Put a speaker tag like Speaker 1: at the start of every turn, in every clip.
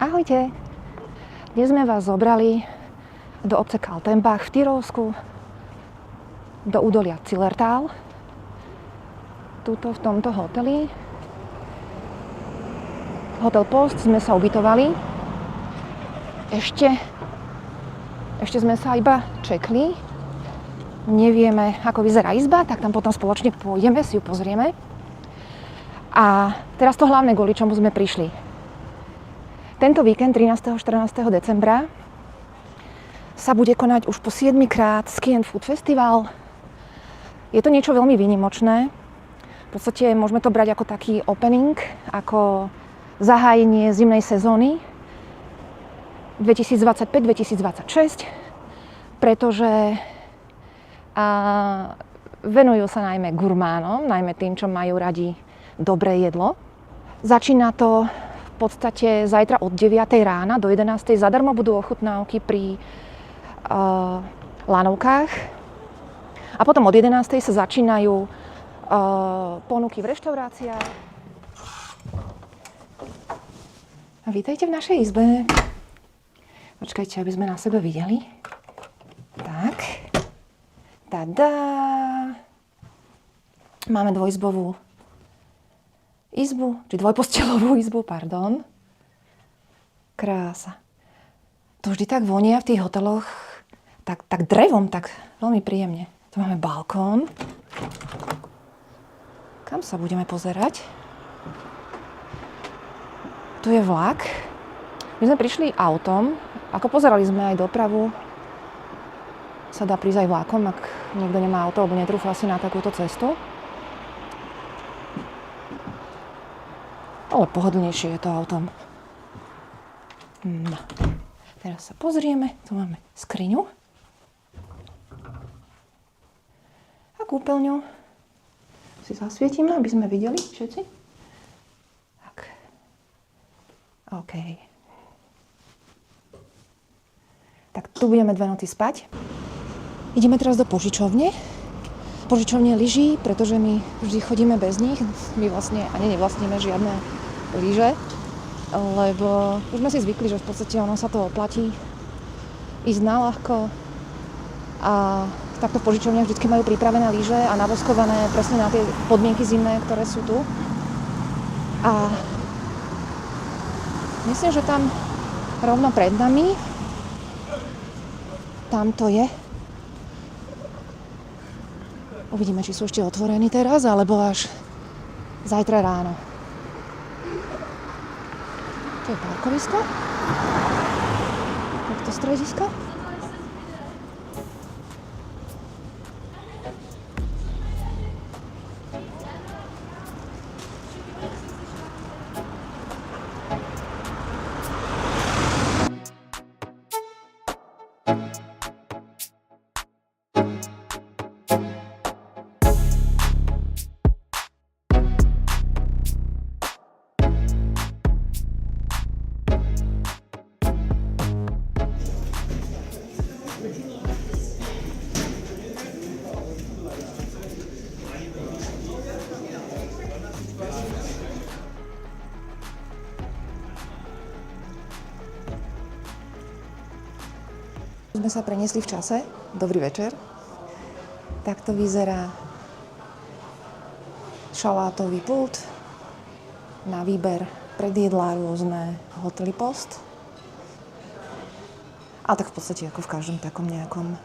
Speaker 1: Ahojte! Dnes sme vás zobrali do obce Kaltenbach v Tyrolsku, do údolia Zillertal. Tuto v tomto hoteli. Hotel Post sme sa ubytovali. Ešte sme sa iba čekli. Nevieme, ako vyzerá izba, tak tam potom spoločne pôjdeme, si ju pozrieme. A teraz to hlavné, kvôli čomu sme prišli. Tento víkend 13. a 14. decembra sa bude konať už po 7. krát Ski and Food Festival. Je to niečo veľmi výnimočné. V podstate môžeme to brať ako taký opening, ako zahájenie zimnej sezóny 2025-2026, pretože venujú sa najmä gurmánom, najmä tým, čo majú radi dobré jedlo. Začína to v podstate zajtra od 9. rána do 11. zadarmo budú ochutnávky pri lanovkách. A potom od 11. sa začínajú ponuky v reštauráciách. A vítajte v našej izbe. Počkajte, aby sme na sebe videli. Tak. Tada! Máme dvojizbovú izbu, či dvojposteľovú izbu, pardon. Krása. To vždy tak vonia v tých hoteloch, tak drevom, tak veľmi príjemne. Tu máme balkón. Kam sa budeme pozerať? Tu je vlak. My sme prišli autom. Ako pozerali sme aj dopravu, sa dá prísť aj vlakom, ak niekto nemá auto, alebo netrúfla si na takúto cestu. Ale pohodlnejšie je to autom. No. Teraz sa pozrieme. Tu máme skriňu. A kúpeľňu. Si zasvietime, aby sme videli všetci. Tak. OK. Tak tu budeme 2 noci spať. Ideme teraz do požičovne. Požičovne lyží, pretože my vždy chodíme bez nich. My vlastne ani nevlastníme žiadne lyže, lebo už sme si zvykli, že v podstate ono sa to oplatí ísť naľahko. A takto v požičovniach vždy majú pripravené lyže a navoskované presne na tie podmienky zimné, ktoré sú tu. A myslím, že tam rovno pred nami, tam to je. Uvidíme, či sú ešte otvorení teraz, alebo až zajtra ráno. To je parkovisko. Takto stredisko. Sme sa preniesli v čase. Dobrý večer. Takto vyzerá šalátový pult na výber predjedlá rôzne hotely Post. A tak v podstate ako v každom takom nejakom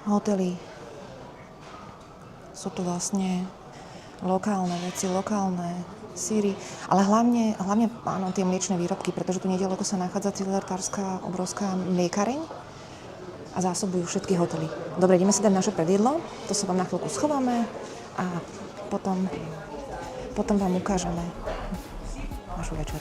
Speaker 1: hoteli sú tu vlastne lokálne veci, lokálne syry, ale hlavne áno, tie mliečne výrobky, pretože tu nedaleko sa nachádza Zillertalská obrovská mliekareň a zásobujú všetky hotely. Dobre, ideme si dať naše predjedlo, to sa vám na chvíľku schováme a potom vám ukážeme našu večer.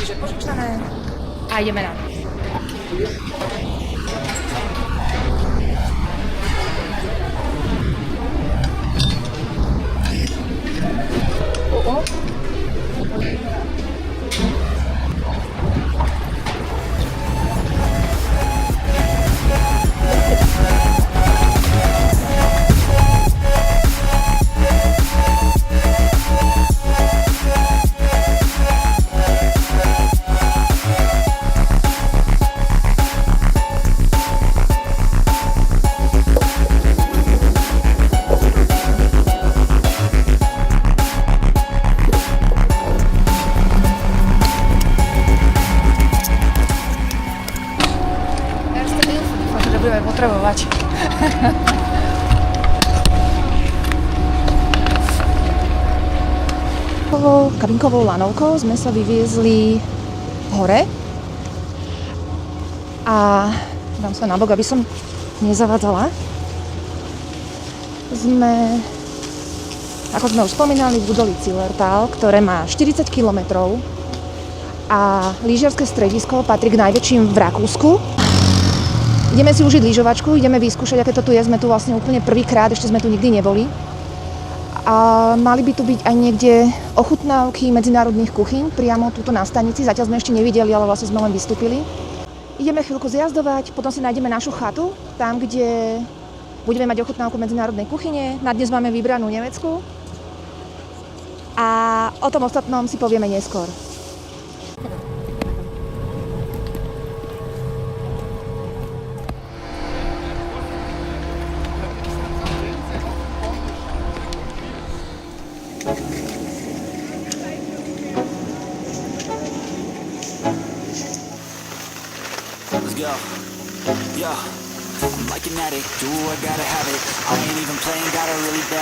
Speaker 1: Takže požičané a ideme na to. Budeme potrebovať. Kabinkovou lanovkou sme sa vyviezli hore a dám sa nabok, aby som nezavadzala. Sme, ako sme už spomínali, v údolí Zillertal, ktoré má 40 km a lyžiarske stredisko patrí k najväčším v Rakúsku. Ideme si užiť lyžovačku, ideme vyskúšať, aké to tu je. Sme tu vlastne úplne prvýkrát, ešte sme tu nikdy neboli. A mali by tu byť aj niekde ochutnávky medzinárodných kuchyň, priamo tuto na stanici. Zatiaľ sme ešte nevideli, ale vlastne sme len vystúpili. Ideme chvíľku zjazdovať, potom si nájdeme našu chatu, tam, kde budeme mať ochutnávku medzinárodnej kuchyne. Na dnes máme vybranú nemeckú. A o tom ostatnom si povieme neskôr.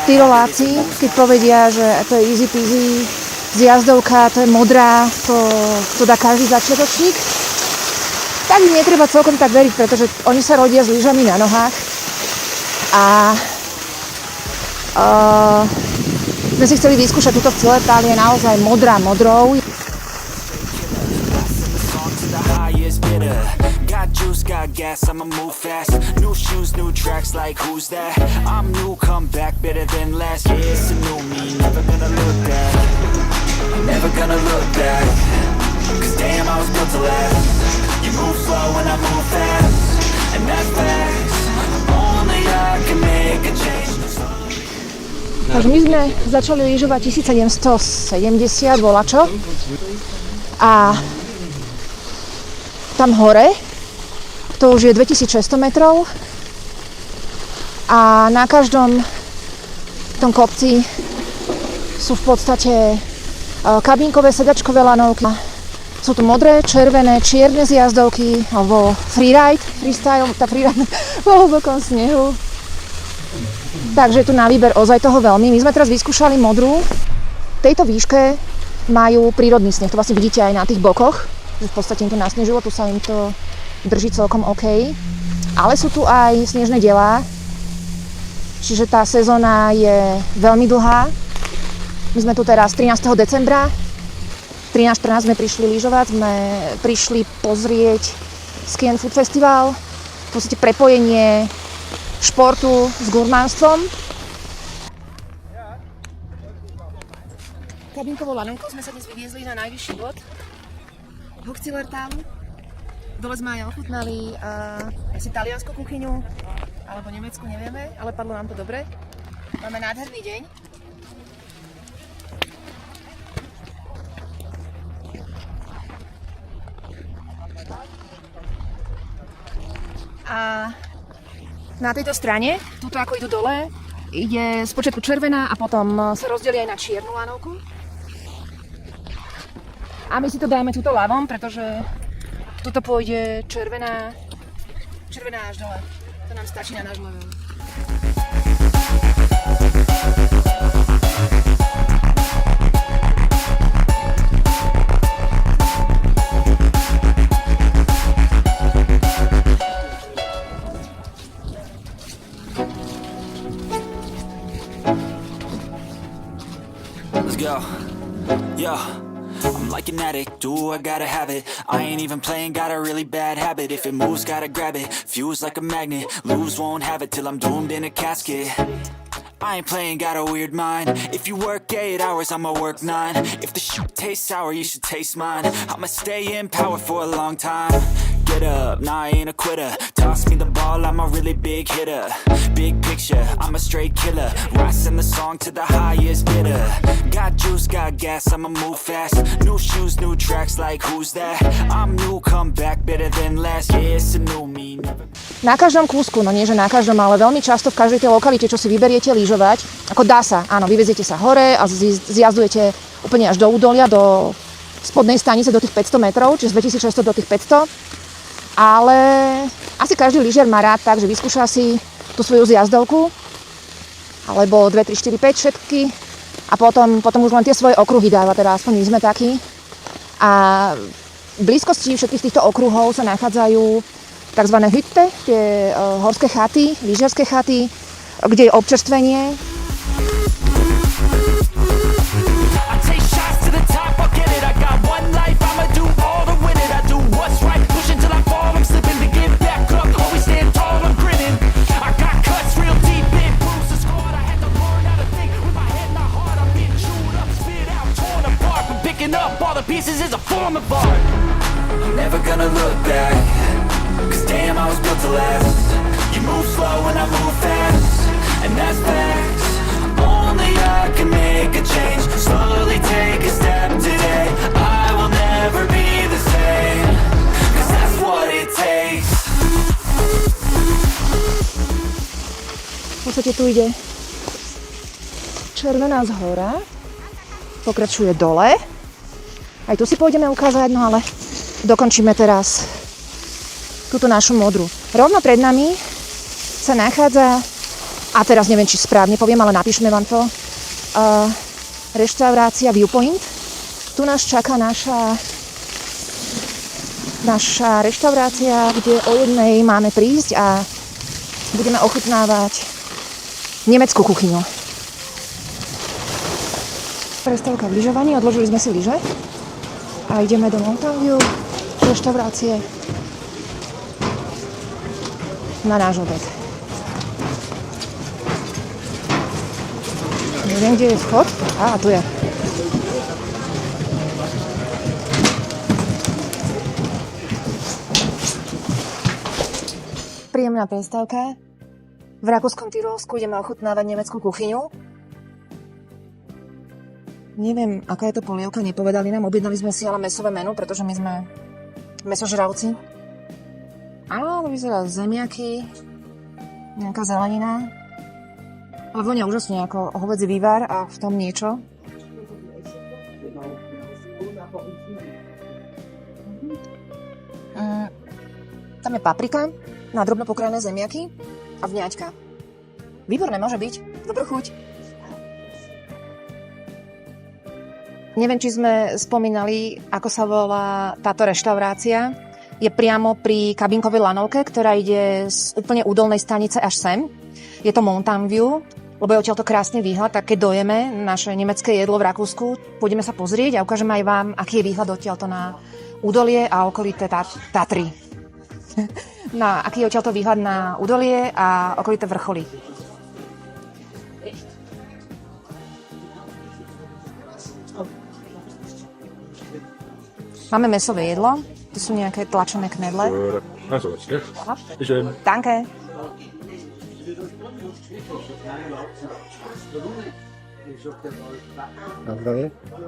Speaker 1: Tyroláci, keď povedia, že to je easy peasy, zjazdovka, to je modrá, to dá každý začiatočník, tak im netreba celkom tak veriť, pretože oni sa rodia s lyžami na nohách a sme si chceli vyskúšať túto v Zillertal, je naozaj modrá modrou. Got juice, got gas, I'ma move fast. New shoes, new tracks, like who's that? I'm new, come back, better than last. Yeah, it's a new me, never gonna look back. Never gonna look back. Cause damn, I was built to last. You move slow and I move fast. And that's facts. Only I can make a change. Takže my sme začali lyžovať 1770 volačo. A tam hore to už je 2600 metrov a na každom tom kopci sú v podstate kabínkové sedačkové lanovky. Sú tu modré, červené, čierne zjazdovky alebo freestyle, vo hlbokom snehu. Takže tu na výber ozaj toho veľmi. My sme teraz vyskúšali modrú. V tejto výške majú prírodný sneh, to vlastne vidíte aj na tých bokoch, že v podstate im to nasnežilo, tu sa im to drží celkom OK. Ale sú tu aj snežné delá, čiže tá sezóna je veľmi dlhá. My sme tu teraz 13. decembra, 13-14 sme prišli lyžovať, sme prišli pozrieť Ski and Food Festival, v podstate prepojenie športu s gurmánstvom. Kabinkovou lanovkou sme sa dnes vyviezli na najvyšší bod Zillertalu. Dole sme aj ochutnali asi taliansku kuchyňu, alebo nemeckú, nevieme, ale padlo nám to dobre. Máme nádherný deň. A na tejto strane, tuto ako idú dole, ide spočiatku červená a potom sa rozdelí aj na čiernu lanovku. A my si to dáme tuto ľavom, pretože tuto pôjde červená až dole. To nám stačí na náš level. Let's go. Yeah. I'm liking
Speaker 2: fanatic. Do I gotta have it? I ain't even playing, got a really bad habit. If it moves, gotta grab it. Fuse like a magnet. Lose, won't have it till I'm doomed in a casket. I ain't playing, got a weird mind. If you work 8 hours, I'ma work 9. If the shoot tastes sour, you should taste mine. I'ma stay in power for a long time. Get up, nah, I ain't a quitter. Toss me the ball, I'm a really big hitter. Big picture, I'm a straight killer. Rising the song to the highest bidder. Got juice, got gas, I'ma move fast. New shoes, new tracks, like who's that? I'm new, come back better than last. Yeah, it's a new me.
Speaker 1: Na každom kúsku, no nie že na každom, ale veľmi často v každej tej lokalite, čo si vyberiete lyžovať, ako dá sa, áno, vyveziete sa hore a zjazdujete úplne až do údolia, do spodnej stanice, do tých 500 metrov, čiže z 2600 do tých 500. Ale asi každý lyžiar má rád tak, že vyskúša si tú svoju zjazdovku, alebo 2, 3, 4, 5 všetky a potom už len tie svoje okruhy dáva, teda aspoň my sme takí. A v blízkosti všetkých týchto okruhov sa nachádzajú tzv. Hytte, tie horské chaty, lyžiarske chaty, kde je občerstvenie.
Speaker 2: Never gonna look back, cause damn I was built to last. You move slow and I move fast, and that's facts. Only I can make a change, slowly take a step today. I will never be the same, cause that's what it takes.
Speaker 1: V podstate tu ide Červená zhora, pokračuje dole. Aj tu si pôjdeme ukázať, no ale dokončíme teraz túto našu modru. Rovno pred nami sa nachádza, a teraz neviem, či správne poviem, ale napíšeme vám to, reštaurácia Viewpoint. Tu nás čaká naša reštaurácia, kde o jednej máme prísť a budeme ochutnávať nemeckú kuchyňu. Prestávka v lyžovaní, odložili sme si lyže a ideme do Mountain View reštaurácie na náš obed. Neviem, kde je vchod. Á, tu je. Príjemná prestávka. V Rakúskom Tyrolsku ideme ochutnávať nemeckú kuchyňu. Neviem, aká je to polievka, nepovedali nám. Objednali sme si ale mäsové menu, pretože my sme mäsožravci. Ale vyzerá zemiaky, nejaká zelenina. Ale vonia úžasne ako hovädzí vývar a v tom niečo. Tam je paprika, na drobno pokrájené zemiaky a vňaťka. Výborné môže byť. Dobrú chuť. Neviem, či sme spomínali, ako sa volá táto reštaurácia. Je priamo pri kabinkovej lanovke, ktorá ide z úplne údolnej stanice až sem. Je to Mountain View, lebo je odtiaľto krásny výhľad, tak keď dojeme naše nemecké jedlo v Rakúsku, pôjdeme sa pozrieť a ukážeme aj vám, aký je výhľad odtiaľto na údolie a okolité Tatry. Aký je odtiaľto výhľad na údolie a okolité vrcholy. Máme mäsové jedlo, to sú nejaké tlačené knedle. Danke.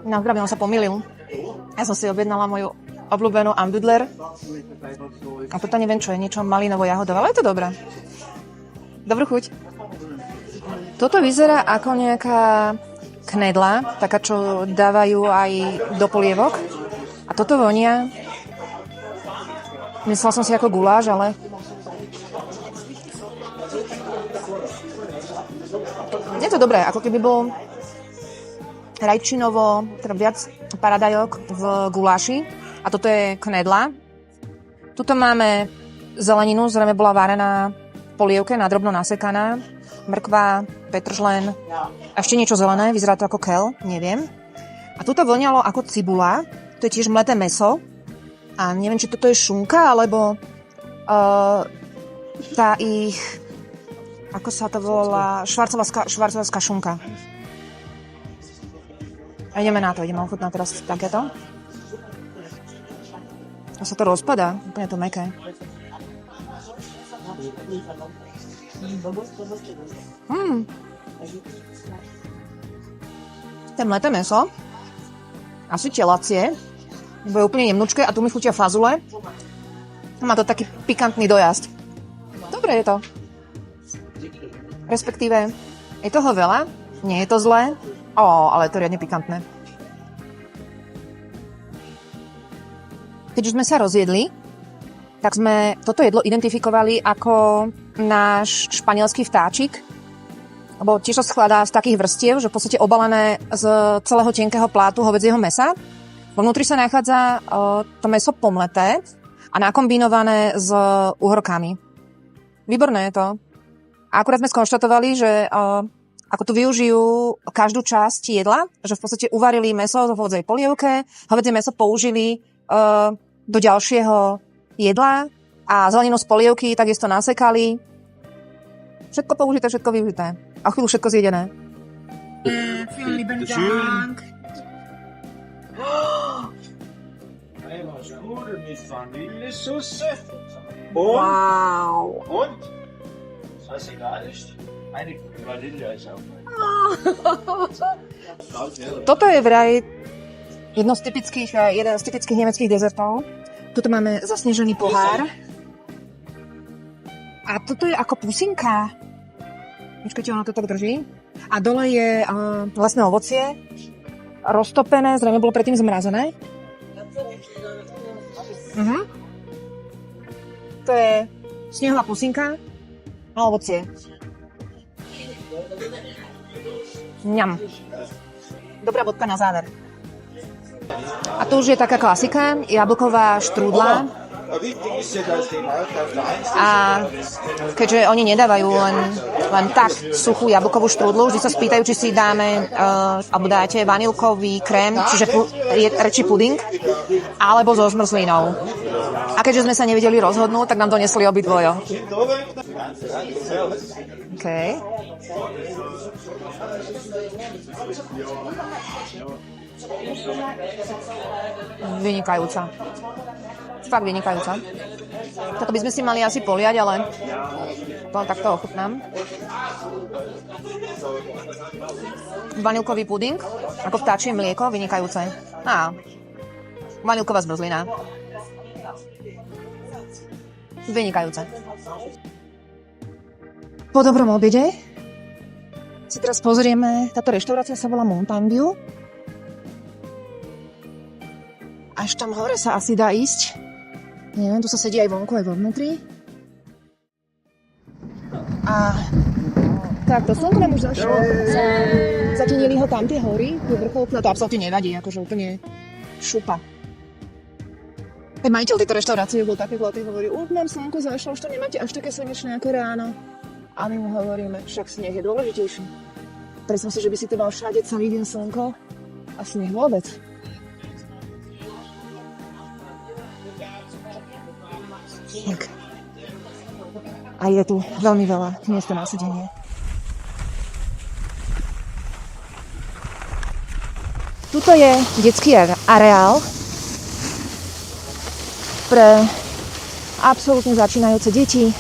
Speaker 1: Na zdravie, on sa pomýlil. Ja som si objednala moju obľúbenú Ambudler. A toto neviem, čo je, niečo malinovo-jahodové, ale je to dobré. Dobrú chuť. Toto vyzerá ako nejaká knedla, taká, čo dávajú aj do polievok. A toto vonia, myslela som si ako guláš, ale je to dobré, ako keby bol rajčinovo, teda viac paradajok v guláši. A toto je knedla. Tuto máme zeleninu, zrejme bola varená v polievke, nadrobno nasekaná. Mrkva, petržlen, ešte niečo zelené, vyzerá to ako kel, neviem. A tuto voňalo ako cibula. To je tiež mleté mäso. A neviem, či toto je šunka, alebo tá ich... Ako sa to volá? Švarcovská šunka. A ideme na to, ideme ochutnať teraz takéto. A sa to rozpadá, úplne to mäkké. To je mleté mäso. Asi telacie. Bude úplne jemnučké a tu mi chutia fazule. Má to taký pikantný dojazd. Dobre je to. Respektíve, je toho veľa, nie je to zlé, ale je to riadne pikantné. Keď už sme sa rozjedli, tak sme toto jedlo identifikovali ako náš španielský vtáčik, lebo tiež to skladá z takých vrstiev, že v podstate obalené z celého tenkého plátu hovädzieho mäsa. Vnútri sa nachádza to mäso pomleté a nakombinované s uhorkami. Výborné je to. A akurát sme skonštatovali, že ako tu využijú každú časť jedla, že v podstate uvarili mäso v hovädzej polievke, hovädzie mäso použili do ďalšieho jedla a zeleninu z polievky takisto nasekali. Všetko použité, všetko využité. A chvíľu všetko zjedené. Vielen lieben Dank.
Speaker 3: Mit Vanillesoße.
Speaker 1: Wow.
Speaker 3: Und, was egal ist, eine Vanille ist auch.
Speaker 1: Toto je vraj jeden z typických nemeckých dezertov. Tuto máme zasnežený pohár. A toto je ako pusinka. Počkajte, ono to tak drží. A dole je lesné ovocie. Roztopené, zrejme bolo predtým zmrazené. To je snehová pusinka a ovocie. Ňam. Dobrá bodka na záver. A to už je taká klasika, jablková štrúdla. A keďže oni nedávajú len tak suchú jablkovú štrúdlu, vždy sa spýtajú, či si dáme alebo dáte vanilkový krém, čiže rečí puding, alebo so zmrzlinou. A keďže sme sa nevedeli rozhodnúť, tak nám donesli obidvojo. OK. Vynikajúca. Fakt vynikajúca. Toto by sme si mali asi poliať, ale to takto ochutnám. Vanilkový puding, ako vtáčie mlieko, vynikajúce. Vanilková zmrzlina. Vynikajúce. Po dobrom obede si teraz pozrieme, táto reštaurácia sa volá Mountain View. Až tam hore sa asi dá ísť. Neviem, tu sa sedí aj vonku, aj vnútri. A tak, to slnko nám už zašlo. Zatenili ho tam tie hory, tie vrcholky, to absolútne nevadí, akože úplne šupa. Ten majiteľ tejto reštaurácie bol taký zlatý, hovorí, už nám slnko zašlo, už to nemáte až také slnečné ako ráno. A my mu hovoríme, však sneh je dôležitejší. Predstav si, že by si to mal všade celý deň slnko a sneh vôbec. Tak. A je tu veľmi veľa miesta na sedenie. Tuto je detský areál pre absolútne začínajúce deti.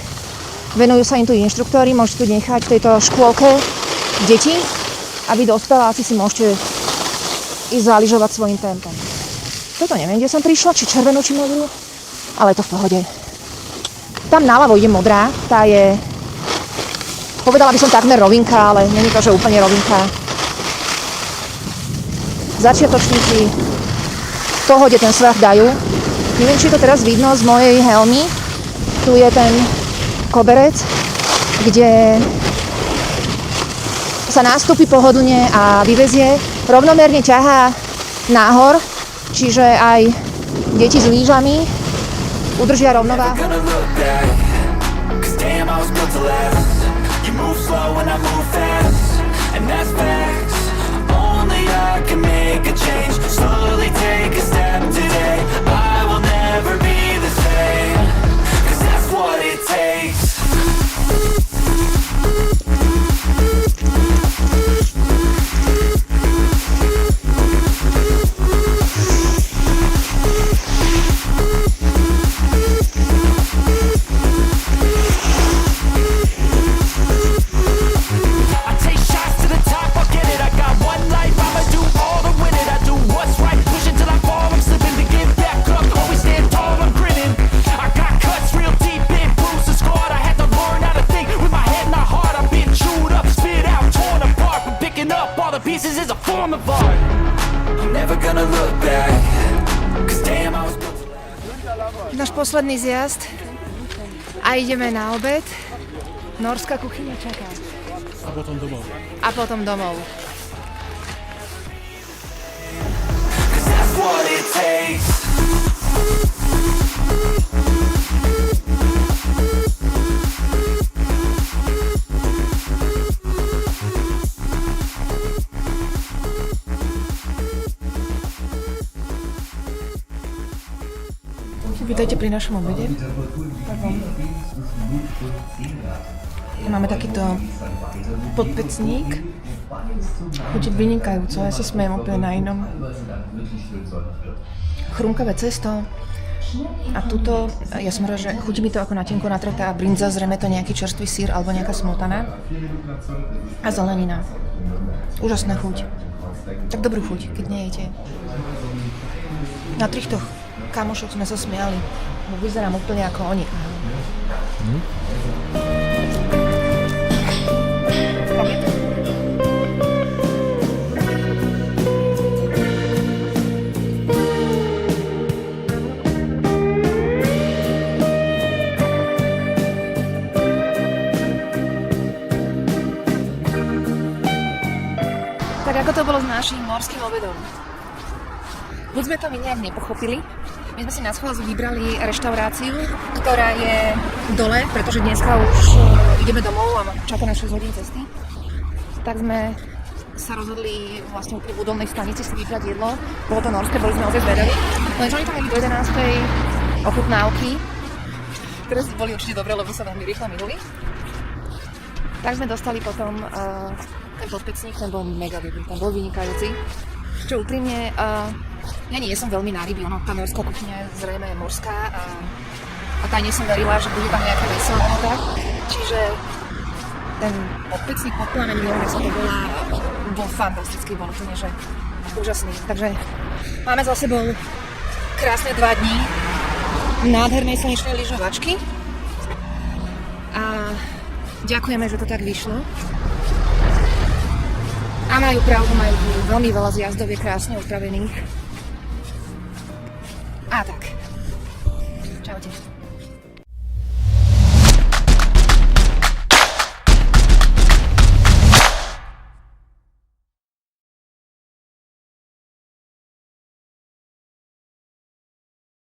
Speaker 1: Venujú sa im tu inštruktori, môžete tu nechať v tejto škôlke deti a vy dospeláci si môžete ísť zályžovať svojím tempom. Toto neviem, kde som prišla, či červenú, či modrú, ale je to v pohode. Tam naľavo ide modrá, tá je, povedala by som takmer rovinka, ale není to, že úplne rovinka. Začiatočníci v pohode ten svah dajú. Neviem, či to teraz vidno z mojej helmy. Tu je ten koberec, kde sa nástupí pohodlne a vyvezie. Rovnomerne ťahá nahor, čiže aj deti s lyžami udržia rovnováhu.
Speaker 2: You move slow and I move fast, and that's facts. Only only I can make a change. Slowly take a step today. I will never be the same, 'cause that's what it takes. I take shots to the top, I'll get it. I got one life, I'ma do all to win it. I do what's right, push it till I fall. I'm slipping to get back up, always stand tall, I'm grinning. I got cuts real deep, been bruised and scarred. I had to learn how to think with my head not hard. I've been chewed up, spit out, torn apart. But picking up all the pieces is a form of art. I'm never gonna look back, 'cause damn I was built to last.
Speaker 1: Náš posledný zjazd a ideme na obed. Norská kuchyňa čaká.
Speaker 4: A potom domov.
Speaker 1: A potom domov.
Speaker 2: 'Cause that's what it takes.
Speaker 1: Vítajte pri našom obede. Máme takýto podpecník. Chutí vynikajúco, ja sa smejem úplne na inom. Chrumkavé cesto. A tuto, ja som rád, že chutí mi to ako na tenko natretá brinza, zrejme to nejaký čerstvý syr alebo nejaká smotana. A zelenina. Úžasná chuť. Tak dobrú chuť, keď nejete. Na týchto kamošoch sme sa smiali. Vyzerám úplne ako oni. Tak ako to bolo s naším morským obedom? Buď sme to my nejak nepochopili. My sme si na schvál vybrali reštauráciu, ktorá je dole, pretože dneska už ideme domov a čaká na 6 hodín cesty. Tak sme sa rozhodli vlastne pri budovnej stanici si vybrať jedlo. Bolo to norské, boli sme ozaj zvedaví. Lenže oni tam mali do 11. ochutnávky, ktoré boli určite dobré, lebo sa veľmi rýchlo minuli. Tak sme dostali potom ten podpecník, ten bol mega dobrý, ten bol vynikajúci. Čo úprimne, ja nie som veľmi na ryby, tá norská kuchyňa je zrejme morská a tá nie som verila, že bude tam nejaké mäso alebo tak. Čiže ten podpecník pod plamením, neviem, jak sa to volá, bol fantastický, bol úplne, že úžasný. Takže máme za sebou krásne 2 dní nádhernej slnečnej lyžovačky a ďakujeme, že to tak vyšlo. A majú pravdu, majú veľmi veľa zjazdov, je krásne upravených. A tak. Čaute.